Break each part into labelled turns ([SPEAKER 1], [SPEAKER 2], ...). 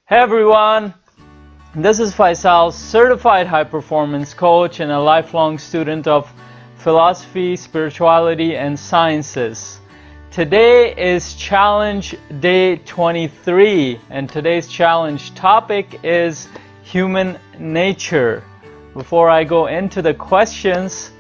[SPEAKER 1] Hey everyone, this is Faisal, certified high performance coach and a lifelong student of philosophy, spirituality, and sciences. Today is challenge day 23, and today's challenge topic is human nature. Before I go into the questions,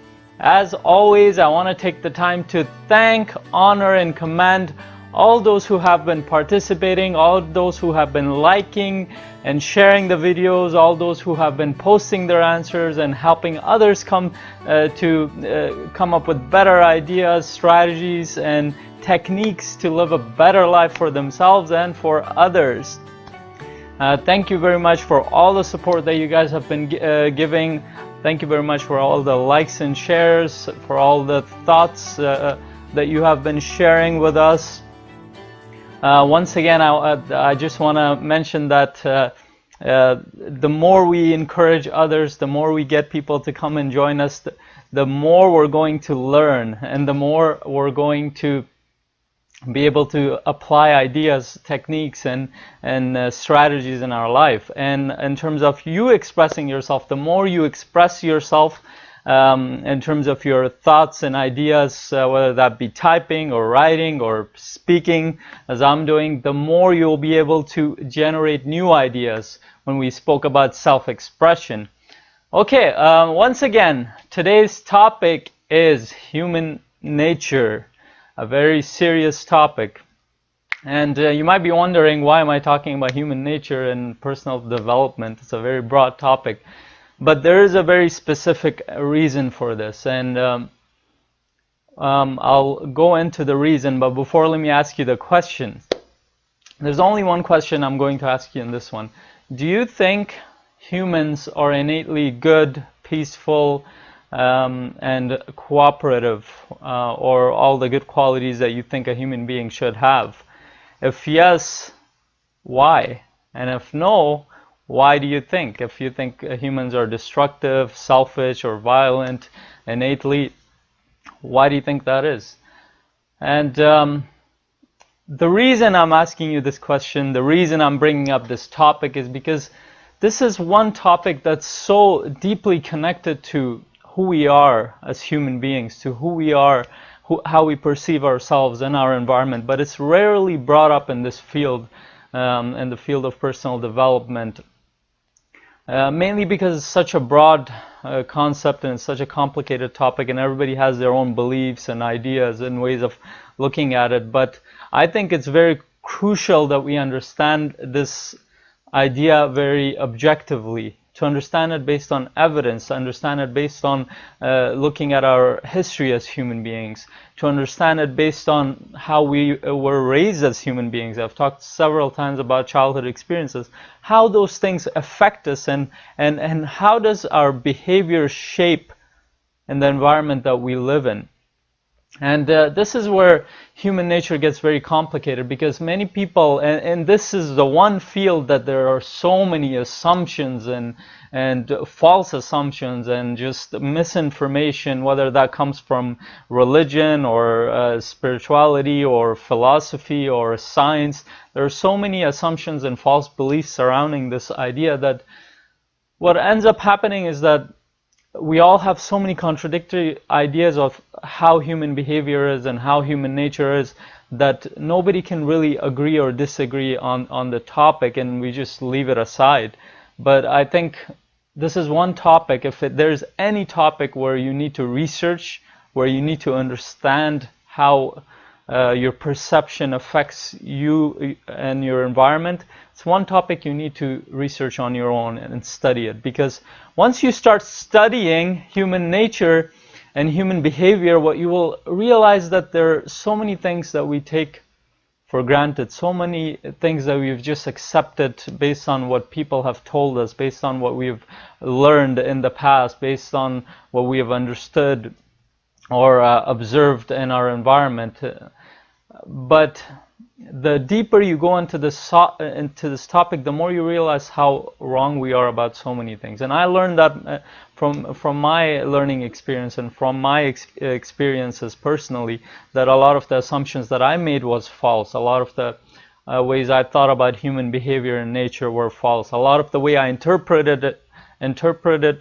[SPEAKER 1] as always, I want to take the time to thank, honor, and commend all those who have been participating, all those who have been liking and sharing the videos, all those who have been posting their answers and helping others come up with better ideas, strategies, and techniques to live a better life for themselves and for others. Thank you very much for all the support that you guys have been giving. Thank you very much for all the likes and shares, for all the thoughts that you have been sharing with us. Once again, I just want to mention that the more we encourage others, the more we get people to come and join us, the more we're going to learn, and the more we're going to be able to apply ideas, techniques, and strategies in our life. And in terms of you expressing yourself, the more you express yourself in terms of your thoughts and ideas, whether that be typing or writing or speaking, as I'm doing, the more you'll be able to generate new ideas when we spoke about self-expression. Okay, once again, today's topic is human nature, a very serious topic. And you might be wondering, why am I talking about human nature and personal development? It's a very broad topic. But there is a very specific reason for this, and I'll go into the reason, but before, let me ask you the question. There's only one question I'm going to ask you in this one. Do you think humans are innately good, peaceful, and cooperative, or all the good qualities that you think a human being should have? If yes, why? And if no, why do you think? If you think humans are destructive, selfish, or violent innately, why do you think that is? And the reason I'm asking you this question, the reason I'm bringing up this topic, is because this is one topic that's so deeply connected to who we are as human beings, to who we are, how we perceive ourselves and our environment, but it's rarely brought up in this field, in the field of personal development. Mainly because it's such a broad concept and it's such a complicated topic, and everybody has their own beliefs and ideas and ways of looking at it. But I think it's very crucial that we understand this idea very objectively, to understand it based on evidence, to understand it based on looking at our history as human beings, to understand it based on how we were raised as human beings. I've talked several times about childhood experiences, how those things affect us, and how does our behavior shape in the environment that we live in. And this is where human nature gets very complicated, because many people, and this is the one field that there are so many assumptions and false assumptions and just misinformation, whether that comes from religion or spirituality or philosophy or science. There are so many assumptions and false beliefs surrounding this idea that what ends up happening is that we all have so many contradictory ideas of how human behavior is and how human nature is, that nobody can really agree or disagree on the topic, and we just leave it aside. But I think this is one topic, if there's any topic where you need to research, where you need to understand how your perception affects you and your environment, it's one topic you need to research on your own and study it. Because once you start studying human nature and human behavior, what you will realize that there are so many things that we take for granted, so many things that we've just accepted based on what people have told us, based on what we've learned in the past, based on what we have understood or observed in our environment. But the deeper you go into this topic, the more you realize how wrong we are about so many things. And I learned that from my learning experience and from my experiences personally, that a lot of the assumptions that I made was false. A lot of the ways I thought about human behavior and nature were false. A lot of the way I interpreted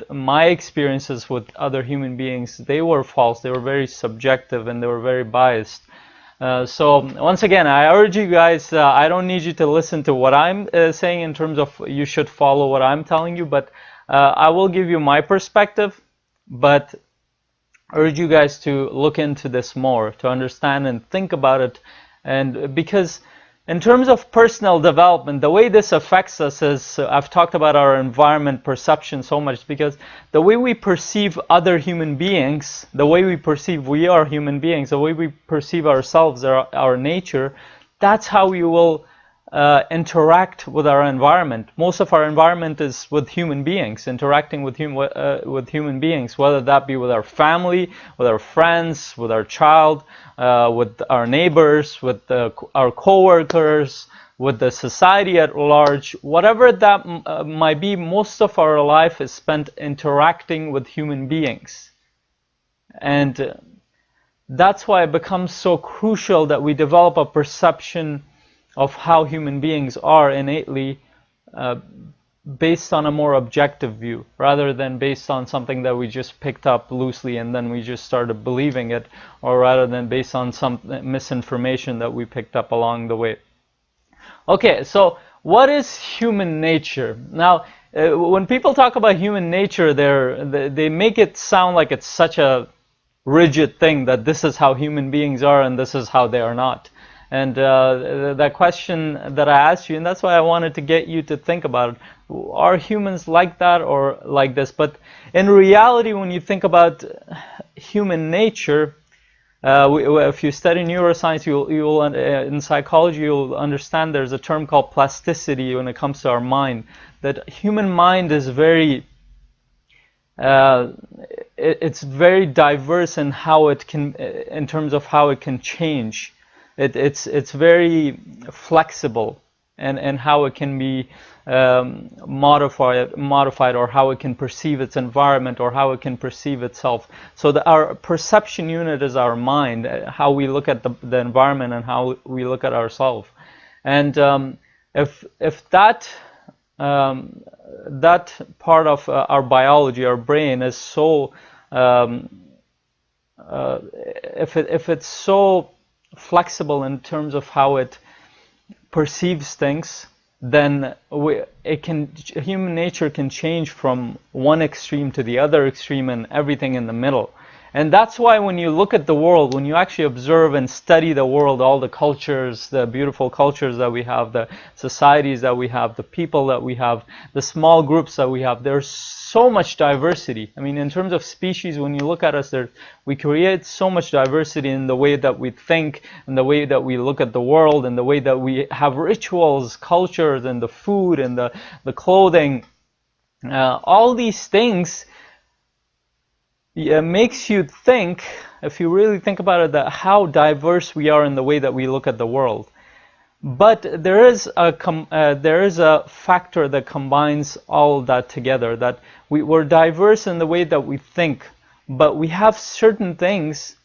[SPEAKER 1] my experiences with other human beings, they were false. They were very subjective and they were very biased. So once again, I urge you guys, I don't need you to listen to what I'm saying in terms of you should follow what I'm telling you, but I will give you my perspective, but urge you guys to look into this more, to understand and think about it. And because in terms of personal development, the way this affects us is, I've talked about our environment perception so much, because the way we perceive other human beings, the way we perceive we are human beings, the way we perceive ourselves, our nature, that's how we will interact with our environment. Most of our environment is with human beings, interacting with human beings, whether that be with our family, with our friends, with our child, with our neighbors, with our co-workers, with the society at large, whatever that might be. Most of our life is spent interacting with human beings. And that's why it becomes so crucial that we develop a perception of how human beings are innately, based on a more objective view, rather than based on something that we just picked up loosely and then we just started believing it, or rather than based on some misinformation that we picked up along the way. Okay, so what is human nature? Now, when people talk about human nature, they make it sound like it's such a rigid thing, that this is how human beings are and this is how they are not. And that question that I asked you, and that's why I wanted to get you to think about it. Are humans like that or like this? But in reality, when you think about human nature, if you study neuroscience, you'll in psychology, you'll understand there's a term called plasticity when it comes to our mind. That human mind is very it's very diverse in how it can, in terms of how it can change. It's very flexible and how it can be modified, or how it can perceive its environment, or how it can perceive itself. So our perception unit is our mind, how we look at the environment and how we look at ourselves. And if that part of our biology, our brain, is so if it's so flexible in terms of how it perceives things, then human nature can change from one extreme to the other extreme and everything in the middle. And that's why when you look at the world, when you actually observe and study the world, all the cultures, the beautiful cultures that we have, the societies that we have, the people that we have, the small groups that we have, there's so much diversity. I mean, in terms of species, when you look at us, we create so much diversity in the way that we think, and the way that we look at the world, and the way that we have rituals, cultures, and the food, and the clothing. All these things makes you think, if you really think about it, that how diverse we are in the way that we look at the world. But there is a factor that combines all of that together, that we're diverse in the way that we think, but we have certain things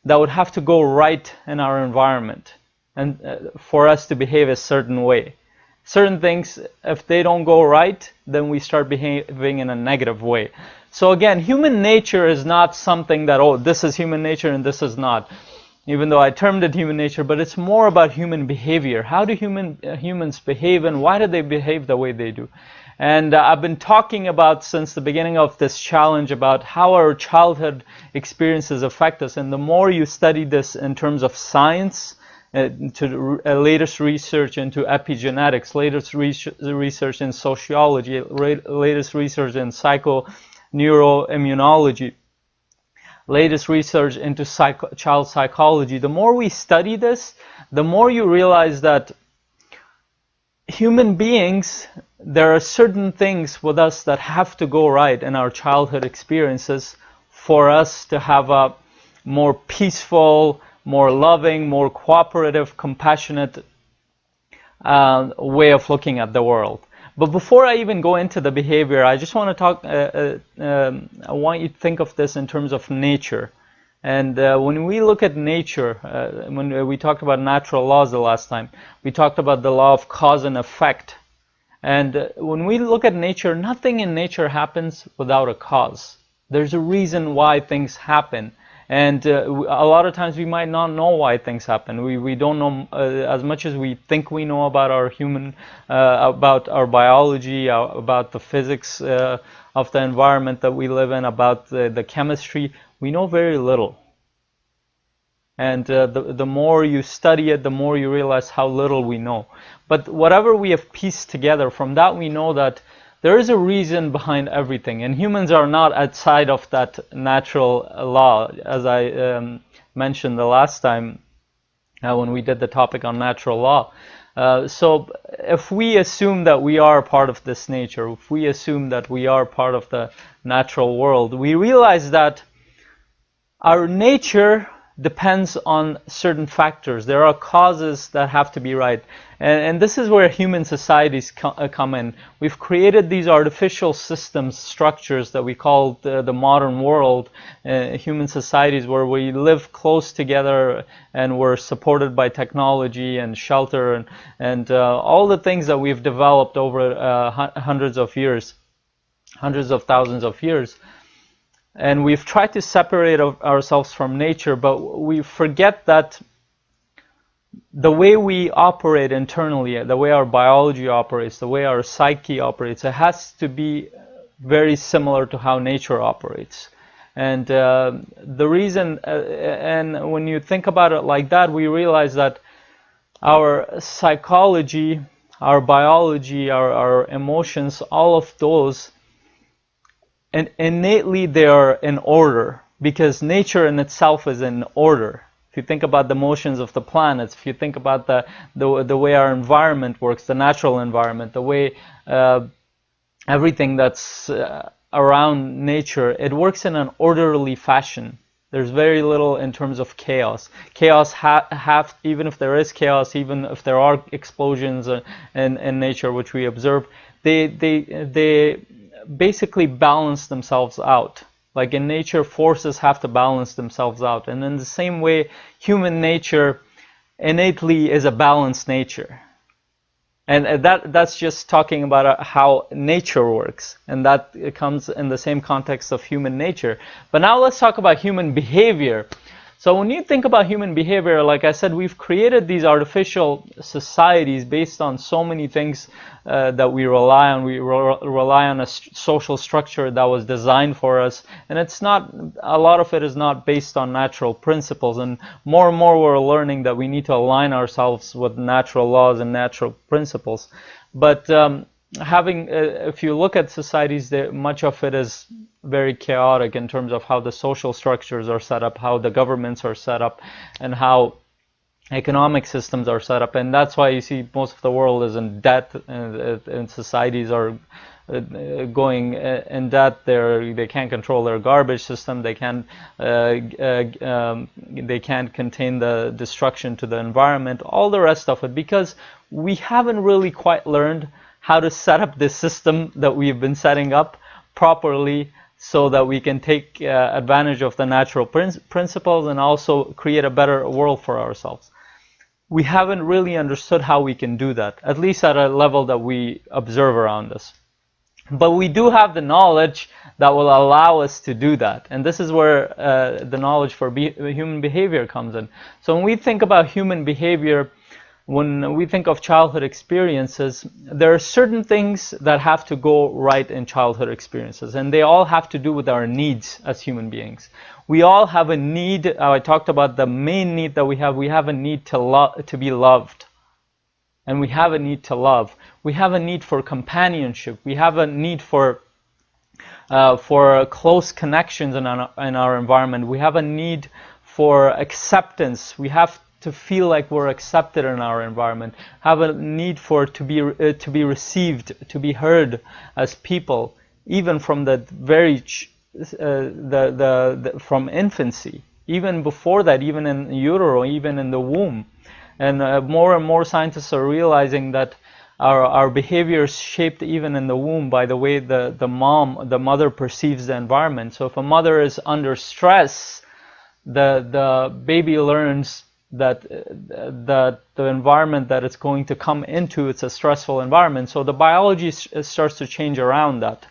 [SPEAKER 1] that would have to go right in our environment, and for us to behave a certain way. Certain things, if they don't go right, then we start behaving in a negative way. So again, human nature is not something that, oh, this is human nature and this is not. Even though I termed it human nature, but it's more about human behavior. How do humans behave, and why do they behave the way they do? And I've been talking about, since the beginning of this challenge, about how our childhood experiences affect us. And the more you study this in terms of science, to latest research into epigenetics, latest research in sociology, latest research in psychoneuroimmunology, latest research into child psychology, the more we study this, the more you realize that human beings, there are certain things with us that have to go right in our childhood experiences for us to have a more peaceful, more loving, more cooperative, compassionate way of looking at the world. But before I even go into the behavior, I just want to talk, I want you to think of this in terms of nature. And when we look at nature, when we talked about natural laws the last time, we talked about the law of cause and effect. And when we look at nature, nothing in nature happens without a cause. There's a reason why things happen. And a lot of times we might not know why things happen. We don't know as much as we think we know about our about our biology, about the physics of the environment that we live in, about the chemistry. We know very little. And the more you study it, the more you realize how little we know. But whatever we have pieced together, from that we know that there is a reason behind everything, and humans are not outside of that natural law, as I mentioned the last time when we did the topic on natural law. So if we assume that we are part of this nature, if we assume that we are part of the natural world, we realize that our nature depends on certain factors. There are causes that have to be right. And this is where human societies come in. We've created these artificial systems, structures that we call the modern world, human societies where we live close together and we're supported by technology and shelter and all the things that we've developed over hundreds of years, hundreds of thousands of years. And we've tried to separate ourselves from nature, but we forget that the way we operate internally, the way our biology operates, the way our psyche operates, it has to be very similar to how nature operates. And the reason, and when you think about it like that, we realize that our psychology, our biology, our emotions, all of those, and innately they are in order, because nature in itself is in order. If you think about the motions of the planets, if you think about the way our environment works, the natural environment, the way everything that's around nature, it works in an orderly fashion. There's very little in terms of chaos. Chaos even if there is chaos, even if there are explosions in nature which we observe, they basically balance themselves out. Like in nature, forces have to balance themselves out. And in the same way, human nature innately is a balanced nature. And that's just talking about how nature works. And that comes in the same context of human nature. But now let's talk about human behavior. So when you think about human behavior, like I said, we've created these artificial societies based on so many things that we rely on. We rely on a social structure that was designed for us, and it's not, a lot of it is not based on natural principles. And more we're learning that we need to align ourselves with natural laws and natural principles. But if you look at societies, much of it is very chaotic in terms of how the social structures are set up, how the governments are set up, and how economic systems are set up. And that's why you see most of the world is in debt, and societies are going in debt. They can't control their garbage system. They can't contain the destruction to the environment, all the rest of it, because we haven't really quite learned how to set up this system that we've been setting up properly, so that we can take advantage of the natural principles and also create a better world for ourselves. We haven't really understood how we can do that, at least at a level that we observe around us. But we do have the knowledge that will allow us to do that. And this is where the knowledge for human behavior comes in. So when we think about human behavior, when we think of childhood experiences, there are certain things that have to go right in childhood experiences, and they all have to do with our needs as human beings. We all have a need. I talked about the main need that we have. We have a need to be loved, and we have a need to love. We have a need for companionship. We have a need for close connections in our environment. We have a need for acceptance. We have to feel like we're accepted in our environment, have a need to be received, to be heard as people, even from the from infancy, even before that, even in utero, even in the womb. And more scientists are realizing that our behavior is shaped even in the womb by the way the mother perceives the environment. So if a mother is under stress, the baby learns that the environment that it's going to come into, it's a stressful environment. So the biology starts to change around that.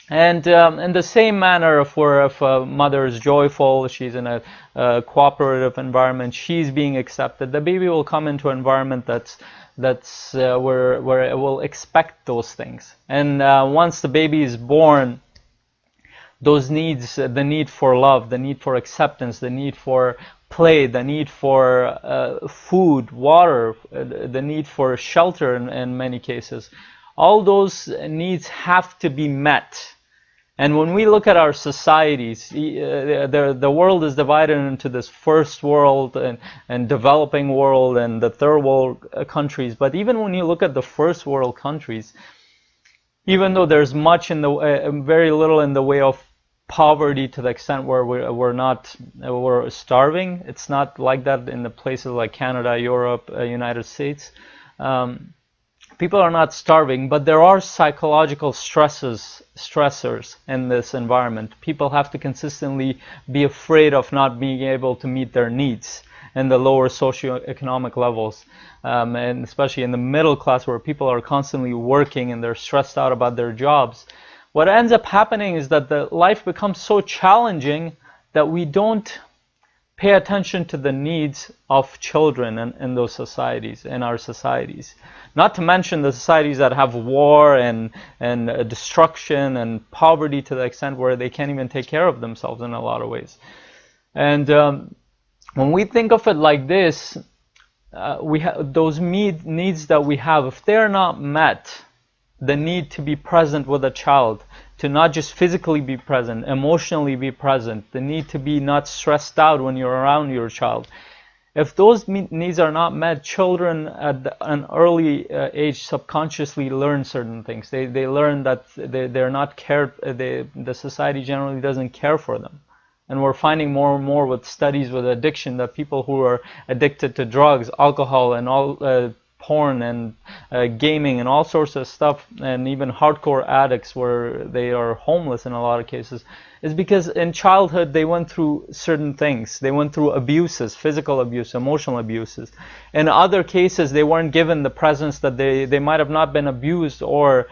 [SPEAKER 1] And in the same manner, if a mother is joyful, she's in a cooperative environment, she's being accepted, the baby will come into an environment that's where it will expect those things. And once the baby is born, those needs, the need for love, the need for acceptance, the need for play, the need for food, water, the need for shelter in many cases, all those needs have to be met. And when we look at our societies, the world is divided into this first world and developing world and the third world countries. But even when you look at the first world countries, even though there's much in the very little in the way of poverty to the extent where we're starving, it's not like that in the places like Canada, Europe, United States. People are not starving, but there are psychological stressors in this environment. People have to consistently be afraid of not being able to meet their needs in the lower socioeconomic levels, and especially in the middle class where people are constantly working and they're stressed out about their jobs. What ends up happening is that the life becomes so challenging that we don't pay attention to the needs of children in those societies, in our societies. Not to mention the societies that have war and destruction and poverty to the extent where they can't even take care of themselves in a lot of ways. And when we think of it like this, we have those needs that we have. If they're not met, the need to be present with a child, to not just physically be present, emotionally be present, the need to be not stressed out when you're around your child. If those needs are not met, children at an early age subconsciously learn certain things. They learn that they're not cared. The society generally doesn't care for them, and we're finding more and more with studies with addiction that people who are addicted to drugs, alcohol, and all porn and gaming and all sorts of stuff, and even hardcore addicts where they are homeless in a lot of cases, is because in childhood they went through certain things. They went through abuses, physical abuse, emotional abuses. In other cases, they weren't given the presence that they might have not been abused or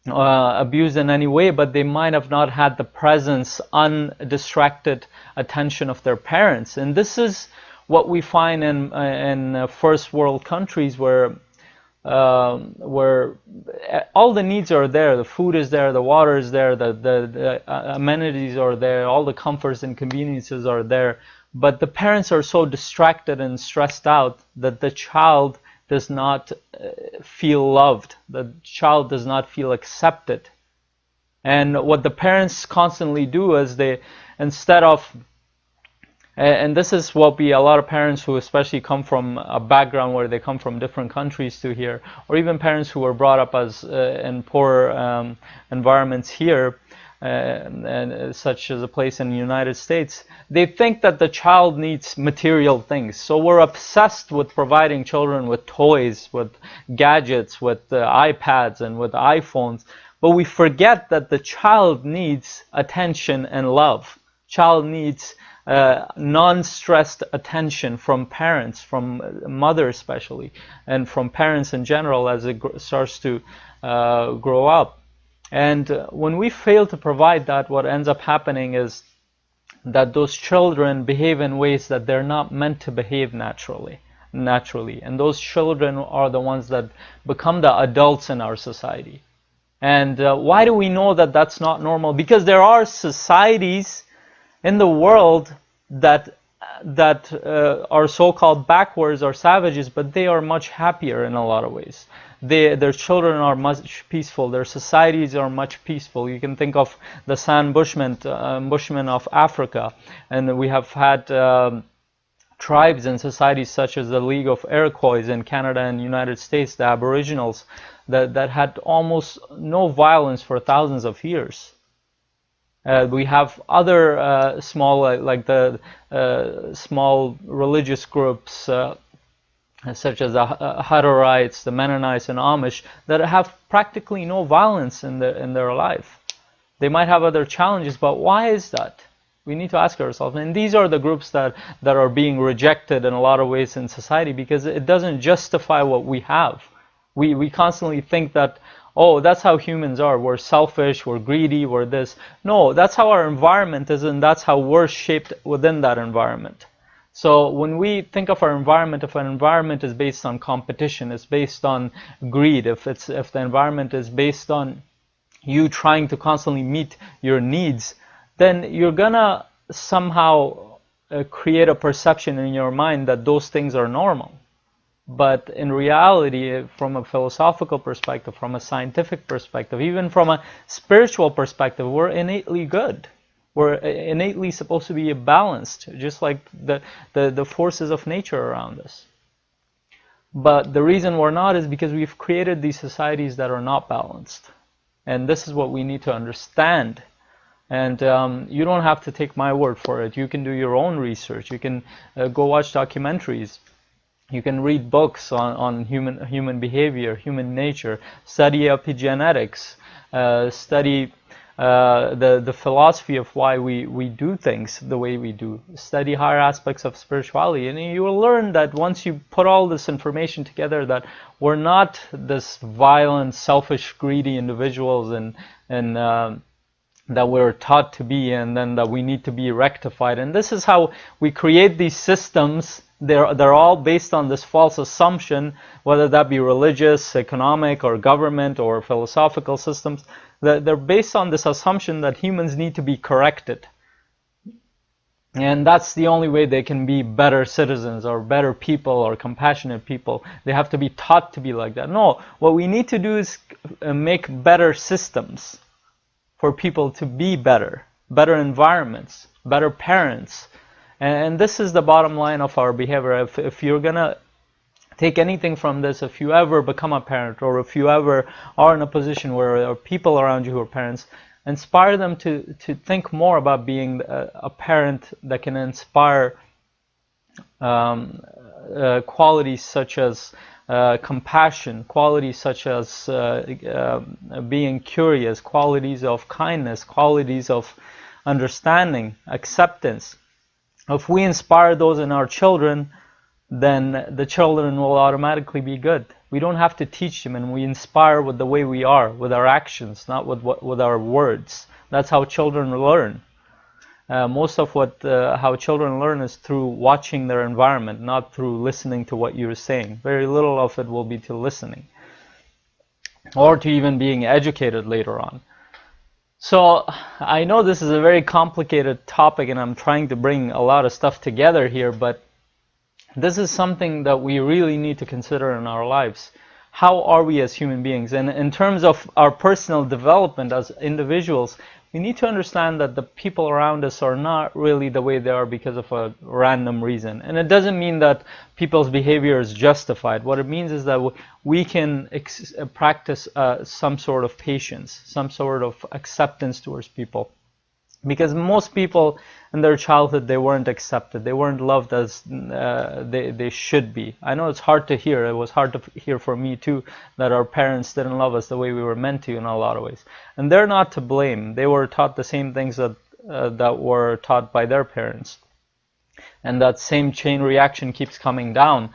[SPEAKER 1] abused in any way, but they might have not had the presence, undistracted attention of their parents. And this is what we find in first world countries where all the needs are there. The food is there, the water is there, the amenities are there, all the comforts and conveniences are there. But the parents are so distracted and stressed out that the child does not feel loved. The child does not feel accepted. And what the parents constantly do is they, instead of, and this is what a lot of parents who especially come from a background where they come from different countries to here, or even parents who were brought up as in poor environments here, and such as a place in the United States, they think that the child needs material things. So we're obsessed with providing children with toys, with gadgets, with iPads and with iPhones, but we forget that the child needs attention and love. Child needs non-stressed attention from parents, from mother especially, and from parents in general as it starts to grow up. And when we fail to provide that, what ends up happening is that those children behave in ways that they're not meant to behave naturally. And those children are the ones that become the adults in our society. And why do we know that that's not normal? Because there are societies in the world that are so-called backwards or savages, but they are much happier in a lot of ways. Their children are much peaceful. Their societies are much peaceful. You can think of the San Bushmen of Africa, and we have had tribes and societies such as the League of Iroquois in Canada and United States, the Aboriginals, that had almost no violence for thousands of years. We have other small, like the small religious groups such as the Hutterites, the Mennonites, and Amish that have practically no violence in their life. They might have other challenges, but why is that? We need to ask ourselves. And these are the groups that are being rejected in a lot of ways in society because it doesn't justify what we have. We constantly think that, oh, that's how humans are. We're selfish, we're greedy, we're this. No, that's how our environment is, and that's how we're shaped within that environment. So when we think of our environment, if an environment is based on competition, it's based on greed, if the environment is based on you trying to constantly meet your needs, then you're gonna somehow create a perception in your mind that those things are normal. But in reality, from a philosophical perspective, from a scientific perspective, even from a spiritual perspective, we're innately good. We're innately supposed to be balanced, just like the forces of nature around us. But the reason we're not is because we've created these societies that are not balanced. And this is what we need to understand. And you don't have to take my word for it. You can do your own research. You can go watch documentaries. You can read books on human behavior, human nature, study epigenetics, study the philosophy of why we do things the way we do, study higher aspects of spirituality, and you will learn that once you put all this information together, that we're not this violent, selfish, greedy individuals, and that we're taught to be, and then that we need to be rectified. And this is how we create these systems. They're all based on this false assumption, whether that be religious, economic, or government, or philosophical systems. They're based on this assumption that humans need to be corrected. And that's the only way they can be better citizens, or better people, or compassionate people. They have to be taught to be like that. No, what we need to do is make better systems for people to be better environments, better parents. And this is the bottom line of our behavior. If you're going to take anything from this, if you ever become a parent, or if you ever are in a position where there are people around you who are parents, inspire them to think more about being a parent that can inspire qualities such as compassion, qualities such as being curious, qualities of kindness, qualities of understanding, acceptance. If we inspire those in our children, then the children will automatically be good. We don't have to teach them, and we inspire with the way we are, with our actions, not with our words. That's how children learn. Most of how children learn is through watching their environment, not through listening to what you're saying. Very little of it will be to listening, or to even being educated later on. So I know this is a very complicated topic, and I'm trying to bring a lot of stuff together here, but this is something that we really need to consider in our lives. How are we as human beings? And in terms of our personal development as individuals, we need to understand that the people around us are not really the way they are because of a random reason. And it doesn't mean that people's behavior is justified. What it means is that we can practice some sort of patience, some sort of acceptance towards people. Because most people in their childhood, they weren't accepted. They weren't loved as they should be. I know it's hard to hear. It was hard to hear for me too, that our parents didn't love us the way we were meant to in a lot of ways. And they're not to blame. They were taught the same things that were taught by their parents. And that same chain reaction keeps coming down.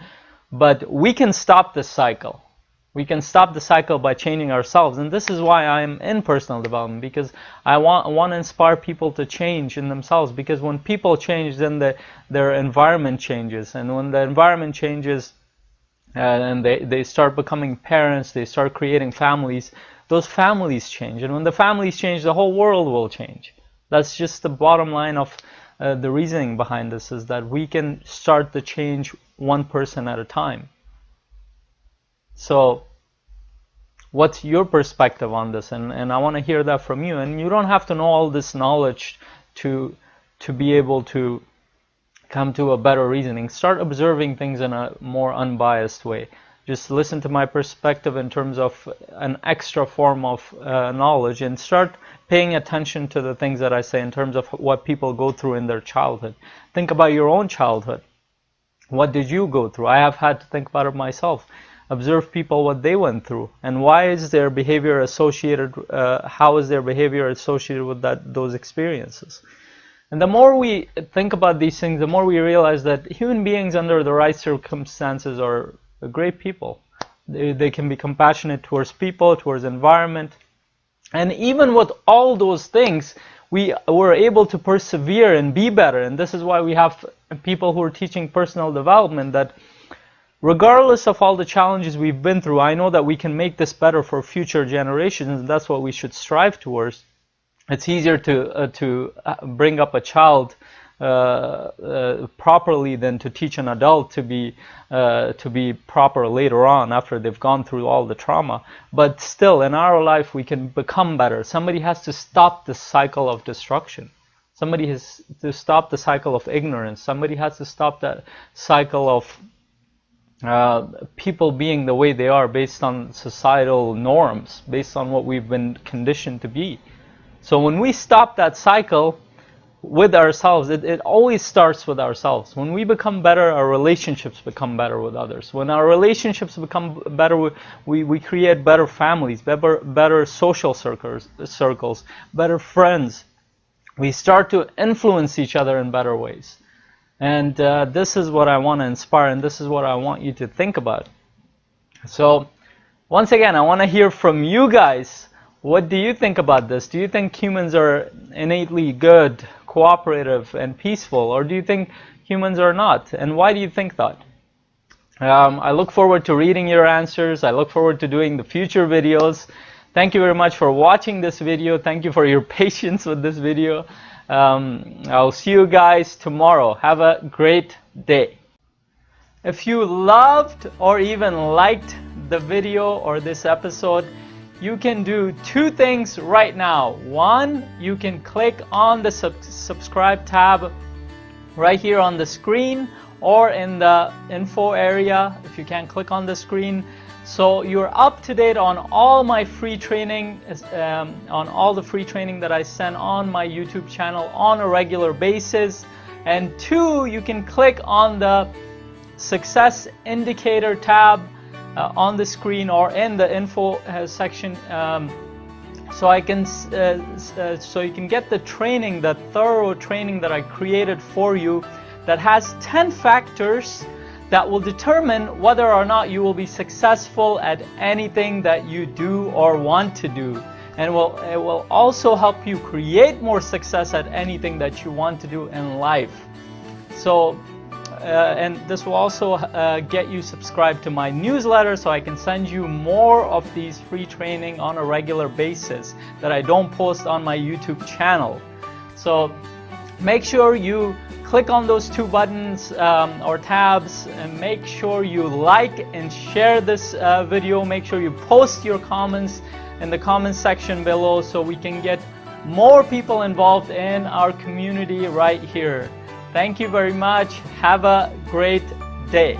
[SPEAKER 1] But we can stop this cycle. We can stop the cycle by changing ourselves. And this is why I'm in personal development, because I want to inspire people to change in themselves. Because when people change, then their environment changes. And when the environment changes, and they start becoming parents, they start creating families, those families change. And when the families change, the whole world will change. That's just the bottom line of the reasoning behind this, is that we can start the change one person at a time. So what's your perspective on this? And I want to hear that from you. And you don't have to know all this knowledge to be able to come to a better reasoning. Start observing things in a more unbiased way. Just listen to my perspective in terms of an extra form of knowledge, and start paying attention to the things that I say in terms of what people go through in their childhood. Think about your own childhood. What did you go through? I have had to think about it myself. Observe people, what they went through, and why is their behavior associated, how is their behavior associated with those experiences. And the more we think about these things, the more we realize that human beings under the right circumstances are great people. They can be compassionate towards people, towards environment. And even with all those things, we were able to persevere and be better. And this is why we have people who are teaching personal development, that regardless of all the challenges we've been through, I know that we can make this better for future generations, and that's what we should strive towards. It's easier to bring up a child properly than to teach an adult to be proper later on after they've gone through all the trauma. But still, in our life, we can become better. Somebody has to stop the cycle of destruction. Somebody has to stop the cycle of ignorance. Somebody has to stop that cycle of people being the way they are based on societal norms, based on what we've been conditioned to be. So when we stop that cycle with ourselves, it always starts with ourselves. When we become better, our relationships become better with others. When our relationships become better, we create better families, better social circles, better friends. We start to influence each other in better ways. And this is what I want to inspire, and this is what I want you to think about. So once again, I want to hear from you guys. What do you think about this? Do you think humans are innately good, cooperative, and peaceful? Or do you think humans are not? And why do you think that? I look forward to reading your answers. I look forward to doing the future videos. Thank you very much for watching this video. Thank you for your patience with this video. I'll see you guys tomorrow. Have a great day. If you loved or even liked the video or this episode, you can do two things right now. One, you can click on the subscribe tab right here on the screen or in the info area if you can't click on the screen. So you're up to date on all my free training, on all the free training that I send on my YouTube channel on a regular basis. And two, you can click on the success indicator tab on the screen or in the info section, so you can get the training, the thorough training that I created for you, that has 10 factors that will determine whether or not you will be successful at anything that you do or want to do. And it will also help you create more success at anything that you want to do in life. So and this will also get you subscribed to my newsletter, so I can send you more of these free training on a regular basis that I don't post on my YouTube channel. So make sure you click on those two buttons or tabs, and make sure you like and share this video. Make sure you post your comments in the comment section below so we can get more people involved in our community right here. Thank you very much. Have a great day.